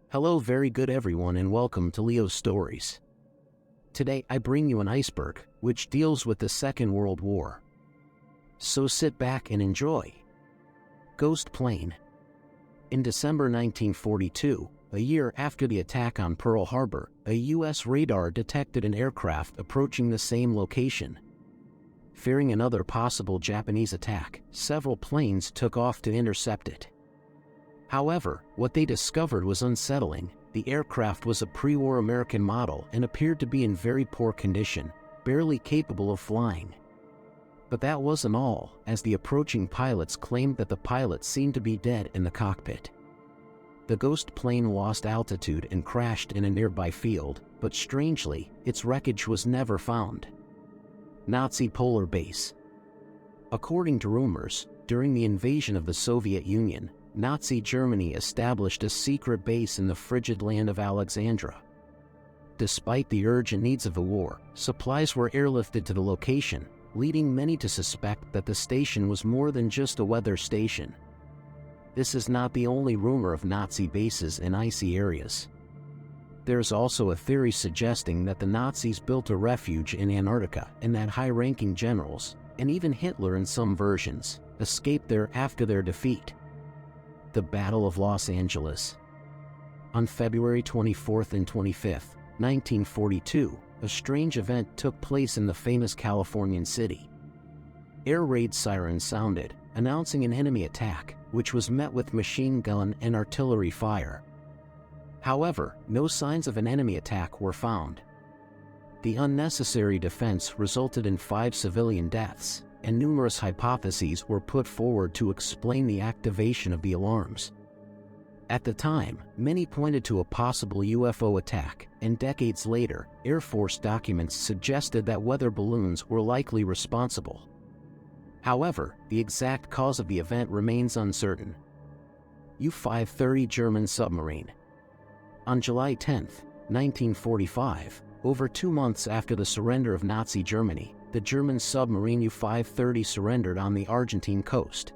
Hello, very good everyone, and welcome to Leo's Stories. Today I bring you an iceberg, which deals with the Second World War. So sit back and enjoy. Ghost Plane. In December 1942, a year after the attack on Pearl Harbor, a U.S. radar detected an aircraft approaching the same location. Fearing another possible Japanese attack, several planes took off to intercept it. However, what they discovered was unsettling. The aircraft was a pre-war American model and appeared to be in very poor condition, barely capable of flying. But that wasn't all, as the approaching pilots claimed that the pilot seemed to be dead in the cockpit. The ghost plane lost altitude and crashed in a nearby field, but strangely, its wreckage was never found. Nazi Polar Base. According to rumors, during the invasion of the Soviet Union, Nazi Germany established a secret base in the frigid land of Alexandria. Despite the urgent needs of the war, supplies were airlifted to the location, leading many to suspect that the station was more than just a weather station. This is not the only rumor of Nazi bases in icy areas. There's also a theory suggesting that the Nazis built a refuge in Antarctica and that high-ranking generals, and even Hitler in some versions, escaped there after their defeat. The Battle of Los Angeles. On February 24th and 25th, 1942, a strange event took place in the famous Californian city. Air raid sirens sounded, announcing an enemy attack, which was met with machine gun and artillery fire. However, no signs of an enemy attack were found. The unnecessary defense resulted in 5 civilian deaths, and numerous hypotheses were put forward to explain the activation of the alarms. At the time, many pointed to a possible UFO attack, and decades later, Air Force documents suggested that weather balloons were likely responsible. However, the exact cause of the event remains uncertain. U-530 German submarine. On July 10, 1945, over 2 months after the surrender of Nazi Germany, the German submarine U-530 surrendered on the Argentine coast.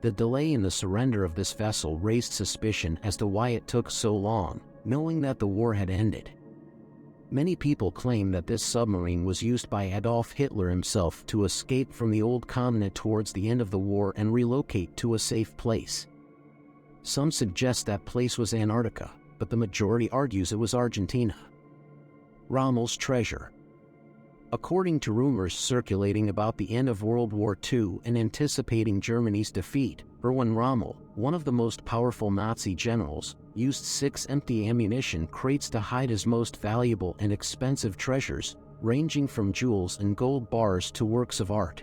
The delay in the surrender of this vessel raised suspicion as to why it took so long, knowing that the war had ended. Many people claim that this submarine was used by Adolf Hitler himself to escape from the old continent towards the end of the war and relocate to a safe place. Some suggest that place was Antarctica, but the majority argues it was Argentina. Rommel's treasure. According to rumors circulating about the end of World War II and anticipating Germany's defeat, Erwin Rommel, one of the most powerful Nazi generals, used 6 empty ammunition crates to hide his most valuable and expensive treasures, ranging from jewels and gold bars to works of art.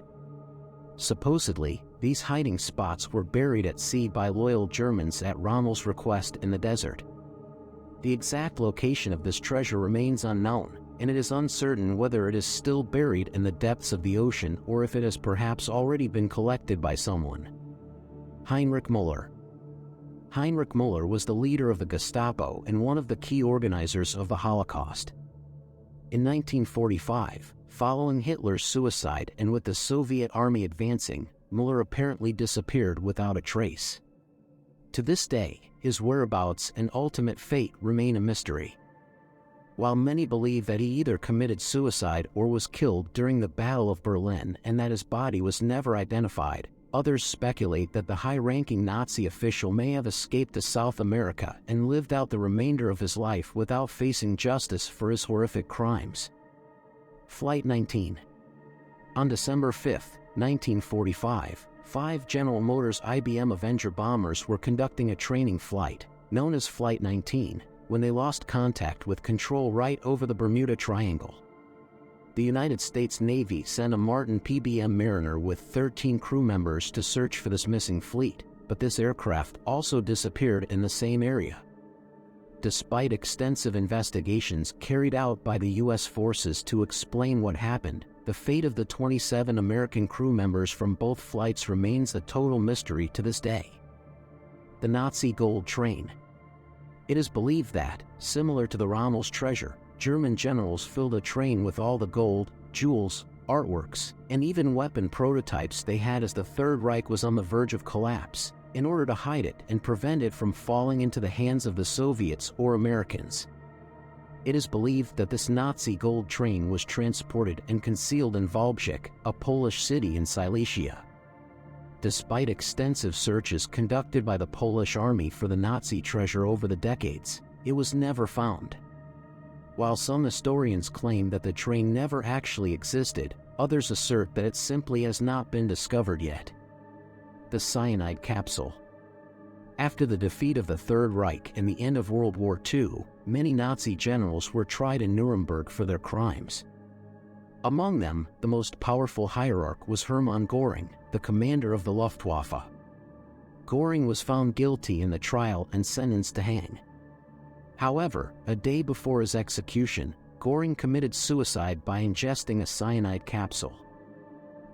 Supposedly, these hiding spots were buried at sea by loyal Germans at Rommel's request in the desert. The exact location of this treasure remains unknown, and it is uncertain whether it is still buried in the depths of the ocean or if it has perhaps already been collected by someone. Heinrich Müller. Heinrich Müller was the leader of the Gestapo and one of the key organizers of the Holocaust. In 1945, following Hitler's suicide and with the Soviet army advancing, Müller apparently disappeared without a trace. To this day, his whereabouts and ultimate fate remain a mystery. While many believe that he either committed suicide or was killed during the Battle of Berlin and that his body was never identified, others speculate that the high-ranking Nazi official may have escaped to South America and lived out the remainder of his life without facing justice for his horrific crimes. Flight 19. On December 5, 1945, 5 General Motors IBM Avenger bombers were conducting a training flight, known as Flight 19, when they lost contact with control right over the Bermuda Triangle. The United States Navy sent a Martin PBM Mariner with 13 crew members to search for this missing fleet, but this aircraft also disappeared in the same area. Despite extensive investigations carried out by the U.S. forces to explain what happened, the fate of the 27 American crew members from both flights remains a total mystery to this day. The Nazi Gold Train. It is believed that, similar to the Rommel's treasure, German generals filled a train with all the gold, jewels, artworks, and even weapon prototypes they had as the Third Reich was on the verge of collapse, in order to hide it and prevent it from falling into the hands of the Soviets or Americans. It is believed that this Nazi gold train was transported and concealed in Wałbrzych, a Polish city in Silesia. Despite extensive searches conducted by the Polish army for the Nazi treasure over the decades, it was never found. While some historians claim that the train never actually existed, others assert that it simply has not been discovered yet. The cyanide capsule. After the defeat of the Third Reich and the end of World War II, many Nazi generals were tried in Nuremberg for their crimes. Among them, the most powerful hierarch was Hermann Göring, the commander of the Luftwaffe. Göring was found guilty in the trial and sentenced to hang. However, a day before his execution, Göring committed suicide by ingesting a cyanide capsule.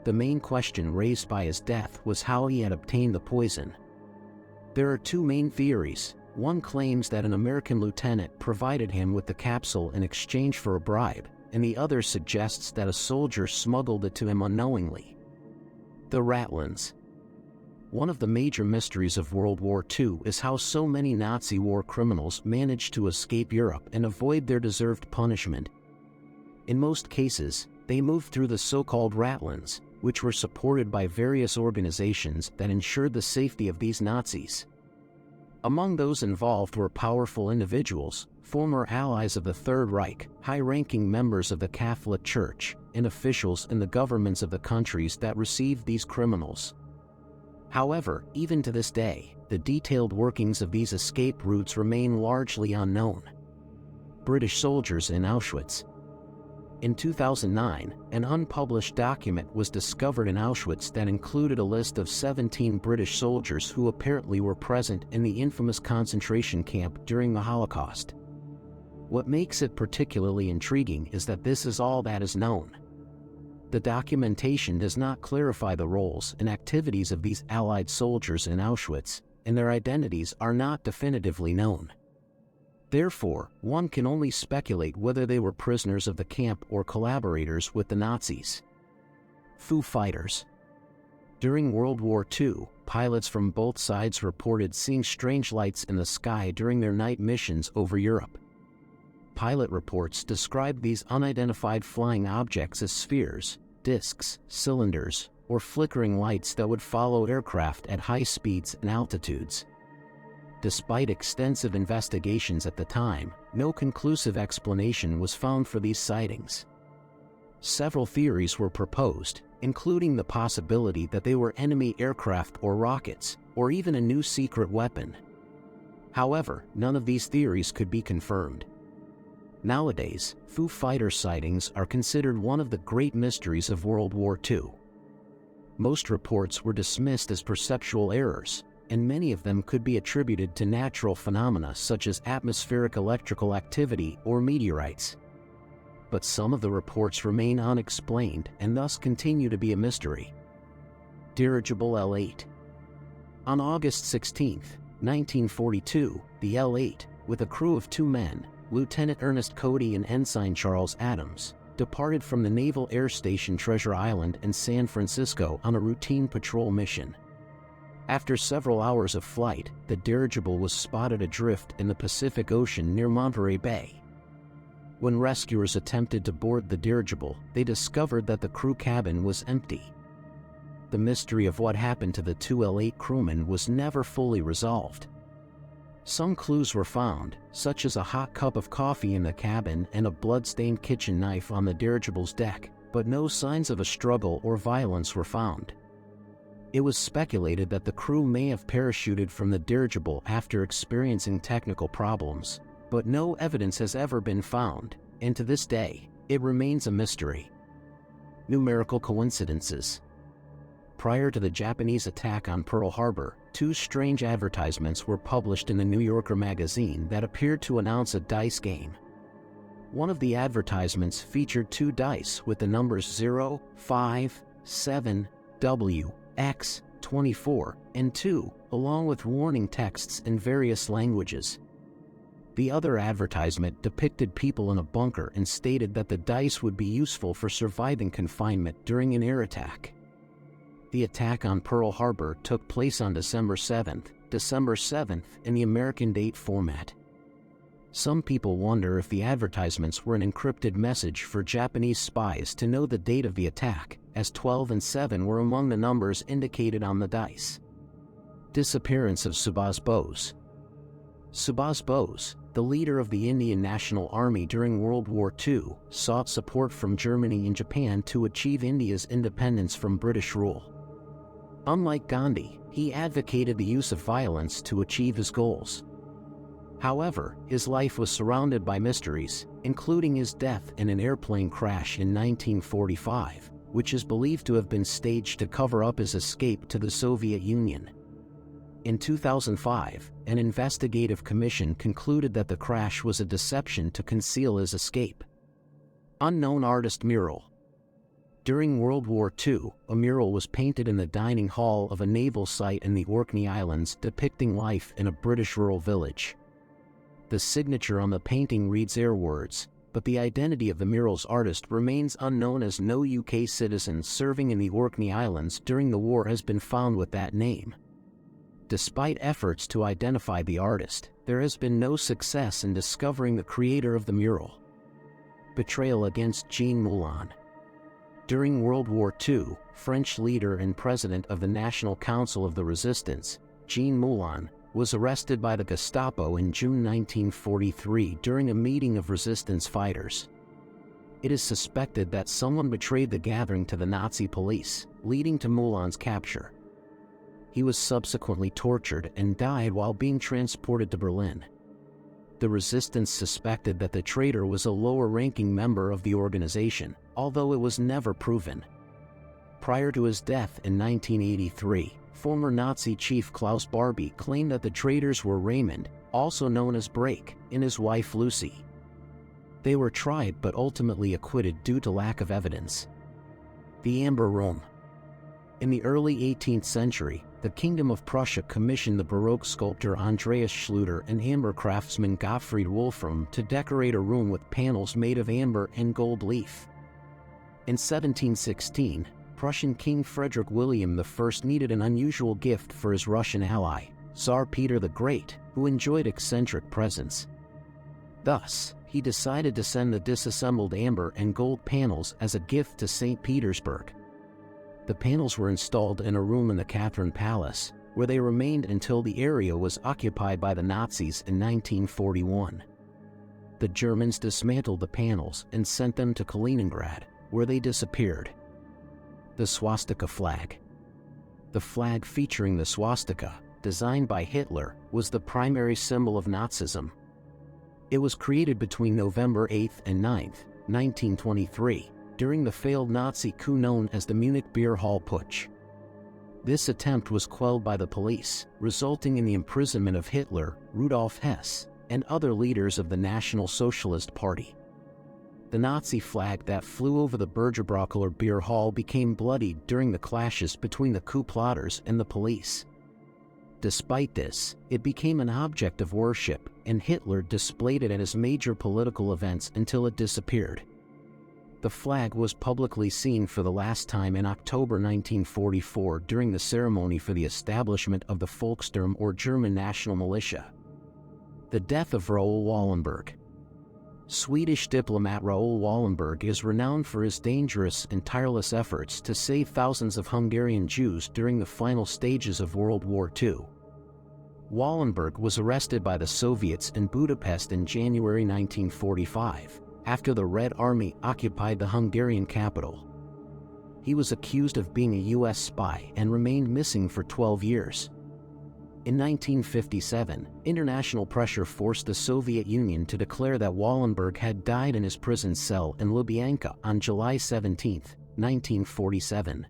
The main question raised by his death was how he had obtained the poison. There are two main theories. One claims that an American lieutenant provided him with the capsule in exchange for a bribe, and the other suggests that a soldier smuggled it to him unknowingly. The Ratlins. One of the major mysteries of World War II is how so many Nazi war criminals managed to escape Europe and avoid their deserved punishment. In most cases, they moved through the so-called Ratlins, which were supported by various organizations that ensured the safety of these Nazis. Among those involved were powerful individuals, former allies of the Third Reich, high-ranking members of the Catholic Church, and officials in the governments of the countries that received these criminals. However, even to this day, the detailed workings of these escape routes remain largely unknown. British soldiers in Auschwitz. In 2009, an unpublished document was discovered in Auschwitz that included a list of 17 British soldiers who apparently were present in the infamous concentration camp during the Holocaust. What makes it particularly intriguing is that this is all that is known. The documentation does not clarify the roles and activities of these Allied soldiers in Auschwitz, and their identities are not definitively known. Therefore, one can only speculate whether they were prisoners of the camp or collaborators with the Nazis. Foo Fighters. During World War II, pilots from both sides reported seeing strange lights in the sky during their night missions over Europe. Pilot reports described these unidentified flying objects as spheres, disks, cylinders, or flickering lights that would follow aircraft at high speeds and altitudes. Despite extensive investigations at the time, no conclusive explanation was found for these sightings. Several theories were proposed, including the possibility that they were enemy aircraft or rockets, or even a new secret weapon. However, none of these theories could be confirmed. Nowadays, Foo Fighter sightings are considered one of the great mysteries of World War II. Most reports were dismissed as perceptual errors, and many of them could be attributed to natural phenomena such as atmospheric electrical activity or meteorites. But some of the reports remain unexplained and thus continue to be a mystery. Dirigible L-8. On August 16, 1942, the L-8, with a crew of 2 men, Lieutenant Ernest Cody and Ensign Charles Adams, departed from the Naval Air Station Treasure Island in San Francisco on a routine patrol mission. After several hours of flight, the dirigible was spotted adrift in the Pacific Ocean near Monterey Bay. When rescuers attempted to board the dirigible, they discovered that the crew cabin was empty. The mystery of what happened to the 2 L-8 crewmen was never fully resolved. Some clues were found, such as a hot cup of coffee in the cabin and a blood-stained kitchen knife on the dirigible's deck, but no signs of a struggle or violence were found. It was speculated that the crew may have parachuted from the dirigible after experiencing technical problems, but no evidence has ever been found, and to this day, it remains a mystery. Numerical coincidences. Prior to the Japanese attack on Pearl Harbor, 2 strange advertisements were published in the New Yorker magazine that appeared to announce a dice game. One of the advertisements featured 2 dice with the numbers 0, 5, 7, W, X, 24, and 2, along with warning texts in various languages. The other advertisement depicted people in a bunker and stated that the dice would be useful for surviving confinement during an air attack. The attack on Pearl Harbor took place on December 7th in the American date format. Some people wonder if the advertisements were an encrypted message for Japanese spies to know the date of the attack, as 12 and 7 were among the numbers indicated on the dice. Disappearance of Subhas Bose. Subhas Bose, the leader of the Indian National Army during World War II, sought support from Germany and Japan to achieve India's independence from British rule. Unlike Gandhi, he advocated the use of violence to achieve his goals. However, his life was surrounded by mysteries, including his death in an airplane crash in 1945, which is believed to have been staged to cover up his escape to the Soviet Union. In 2005, an investigative commission concluded that the crash was a deception to conceal his escape. Unknown artist mural. During World War II, a mural was painted in the dining hall of a naval site in the Orkney Islands depicting life in a British rural village. The signature on the painting reads "Air Words," but the identity of the mural's artist remains unknown, as no UK citizen serving in the Orkney Islands during the war has been found with that name. Despite efforts to identify the artist, there has been no success in discovering the creator of the mural. Betrayal against Jean Moulin. During World War II, French leader and president of the National Council of the Resistance, Jean Moulin, was arrested by the Gestapo in June 1943 during a meeting of resistance fighters. It is suspected that someone betrayed the gathering to the Nazi police, leading to Moulin's capture. He was subsequently tortured and died while being transported to Berlin. The resistance suspected that the traitor was a lower-ranking member of the organization, although it was never proven. Prior to his death in 1983, former Nazi chief Klaus Barbie claimed that the traitors were Raymond, also known as Brake, and his wife Lucy. They were tried but ultimately acquitted due to lack of evidence. The Amber Room. In the early 18th century, the Kingdom of Prussia commissioned the Baroque sculptor Andreas Schluter and amber craftsman Gottfried Wolfram to decorate a room with panels made of amber and gold leaf. In 1716, Prussian King Frederick William I needed an unusual gift for his Russian ally, Tsar Peter the Great, who enjoyed eccentric presents. Thus, he decided to send the disassembled amber and gold panels as a gift to St. Petersburg. The panels were installed in a room in the Catherine Palace, where they remained until the area was occupied by the Nazis in 1941. The Germans dismantled the panels and sent them to Kaliningrad, where they disappeared. The swastika flag. The flag featuring the swastika, designed by Hitler, was the primary symbol of Nazism. It was created between November 8 and 9, 1923, during the failed Nazi coup known as the Munich Beer Hall Putsch. This attempt was quelled by the police, resulting in the imprisonment of Hitler, Rudolf Hess, and other leaders of the National Socialist Party. The Nazi flag that flew over the Bergerbrockler Beer Hall became bloodied during the clashes between the coup plotters and the police. Despite this, it became an object of worship, and Hitler displayed it at his major political events until it disappeared. The flag was publicly seen for the last time in October 1944 during the ceremony for the establishment of the Volkssturm or German National Militia. The death of Raoul Wallenberg. Swedish diplomat Raoul Wallenberg is renowned for his dangerous and tireless efforts to save thousands of Hungarian Jews during the final stages of World War II. Wallenberg was arrested by the Soviets in Budapest in January 1945. After the Red Army occupied the Hungarian capital. He was accused of being a U.S. spy and remained missing for 12 years. In 1957, international pressure forced the Soviet Union to declare that Wallenberg had died in his prison cell in Lubyanka on July 17, 1947.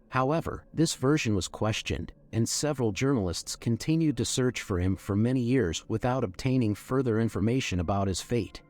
However, this version was questioned, and several journalists continued to search for him for many years without obtaining further information about his fate.